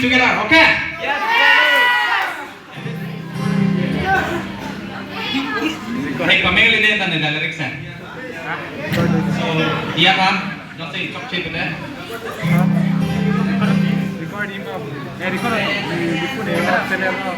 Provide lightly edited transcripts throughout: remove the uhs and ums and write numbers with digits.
together, okay? Hey, pamili din tayo nila lyrics na. So, iya ka? Don't say chok chip ulit. Recording mo. Record. Record mo. Channel mo.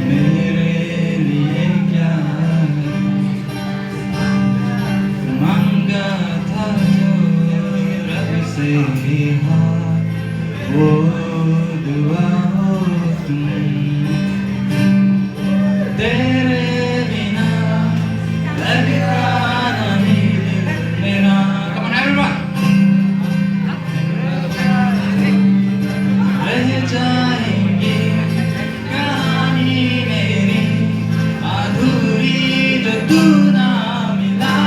मेरे लिए क्या मांगा था जो रब से वो दुआ हो तुम तेरे बिना लगता नहीं दिल मेरा come on everyone रह जाएंगी कहानी मेरी अधूरी जो तू ना मिला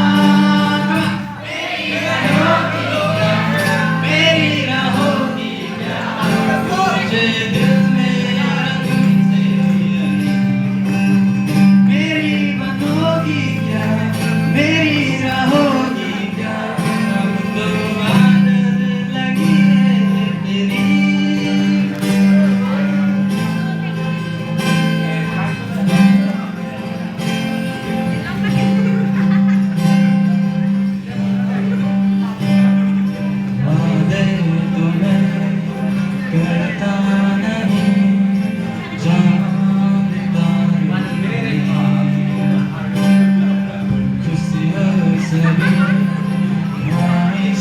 मेरी रहोगी क्या मुझे दिल में तुमसे मेरी बनोगी क्या मेरी रहोगी क्या अब तो आदत लगी है तेरी वादे तो मैं करता नहीं जानता नहीं खुशियों से भी ख्वाहिश